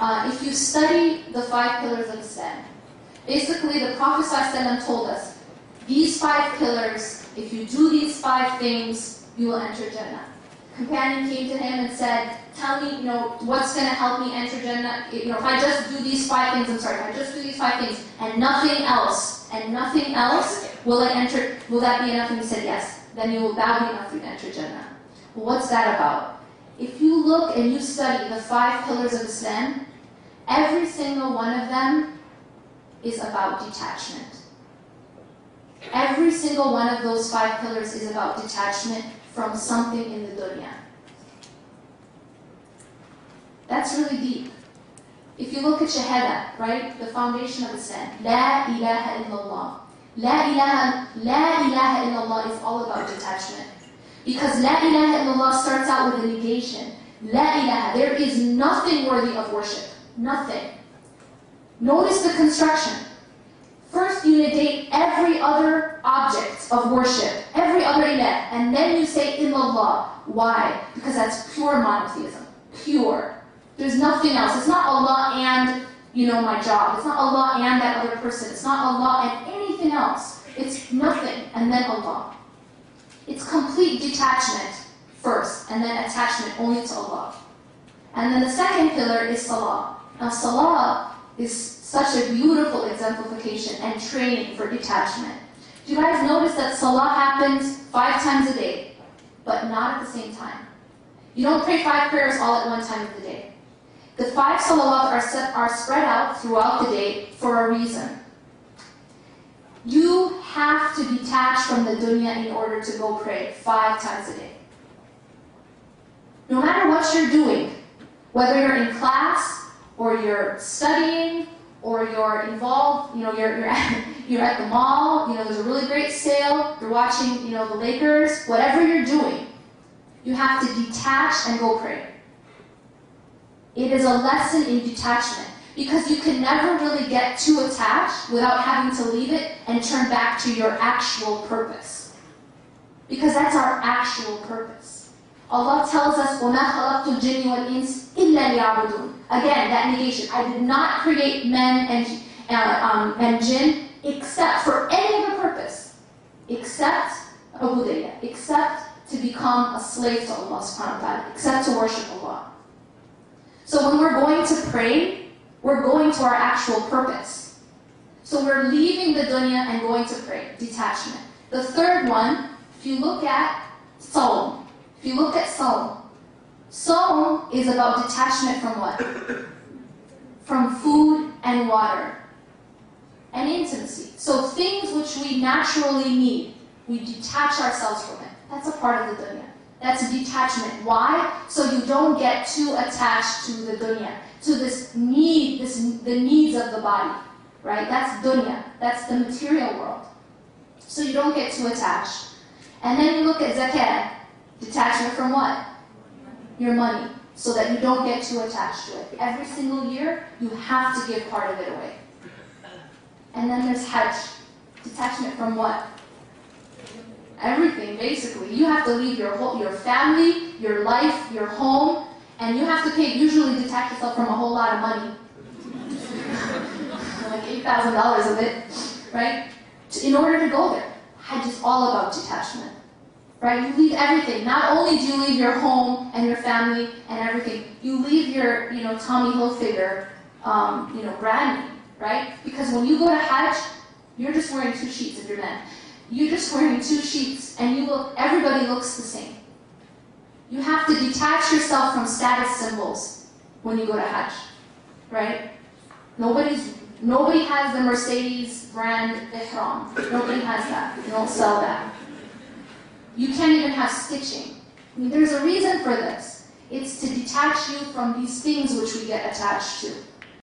If you study the 5 pillars of Islam, basically the Prophet ﷺ told us, these 5 pillars, if you do these 5 things, you will enter Jannah. Companion came to him and said, tell me, what's going to help me enter Jannah? If I just do these 5 things, if I just do these 5 things, and nothing else, will I enter, will that be enough? And he said, yes. Then that will be enough for you to enter Jannah. Well, what's that about? If you look and you study the 5 pillars of Islam, every single one of them is about detachment. Every single one of those 5 pillars is about detachment from something in the dunya. That's really deep. If you look at Shahada, right, the foundation of Islam, La ilaha illallah. La ilaha illallah is all about detachment. Because La ilaha illallah starts out with a negation. La ilaha, there is nothing worthy of worship. Nothing. Notice the construction. First you negate every other object of worship, every other ilah, and then you say illallah. Why? Because that's pure monotheism. Pure. There's nothing else. It's not Allah and, my job. It's not Allah and that other person. It's not Allah and anything else. It's nothing and then Allah. It's complete detachment first, and then attachment only to Allah. And then the second pillar is salah. Now salah is such a beautiful exemplification and training for detachment. Do you guys notice that salah happens 5 times a day, but not at the same time? You don't pray 5 prayers all at one time of the day. The 5 salawat are spread out throughout the day for a reason. You have to detach from the dunya in order to go pray 5 times a day. No matter what you're doing, whether you're in class, or you're studying, or you're involved, you're at the mall, there's a really great sale, you're watching, the Lakers, whatever you're doing, you have to detach and go pray. It is a lesson in detachment, because you can never really get too attached without having to leave it and turn back to your actual purpose. Because that's our actual purpose. Allah tells us, وَمَا خَلَقْتُ الْجِنِّ وَالْإِنسِ إِلَّا لِيَعْبُدُونَ. Again, that negation. I did not create men and jinn except for any other purpose, except ubudiyya, except to become a slave to Allah subhanahu wa ta'ala, except to worship Allah. So when we're going to pray, we're going to our actual purpose. So we're leaving the dunya and going to pray, detachment. The third one, if you look at Sawm, Sawm is about detachment from what? From food and water and intimacy. So things which we naturally need, we detach ourselves from it. That's a part of the dunya. That's a detachment. Why? So you don't get too attached to the dunya, to this need, the needs of the body, right? That's dunya. That's the material world. So you don't get too attached. And then you look at zakat, detachment from what? Your money, so that you don't get too attached to it. Every single year, you have to give part of it away. And then there's hajj, detachment from what? Everything, basically. You have to leave your family, your life, your home, and you have to usually detach yourself from a whole lot of money. Like $8,000 of it, right? In order to go there. Hajj is all about detachment. Right? You leave everything. Not only do you leave your home and your family and everything, you leave your, Tommy Hilfiger, brand name, right? Because when you go to Hajj, you're just wearing 2 sheets if you're men. You're just wearing 2 sheets, and everybody looks the same. You have to detach yourself from status symbols when you go to Hajj, right? Nobody has the Mercedes brand ihram. Nobody has that. They don't sell that. You can't even have stitching. There's a reason for this. It's to detach you from these things which we get attached to.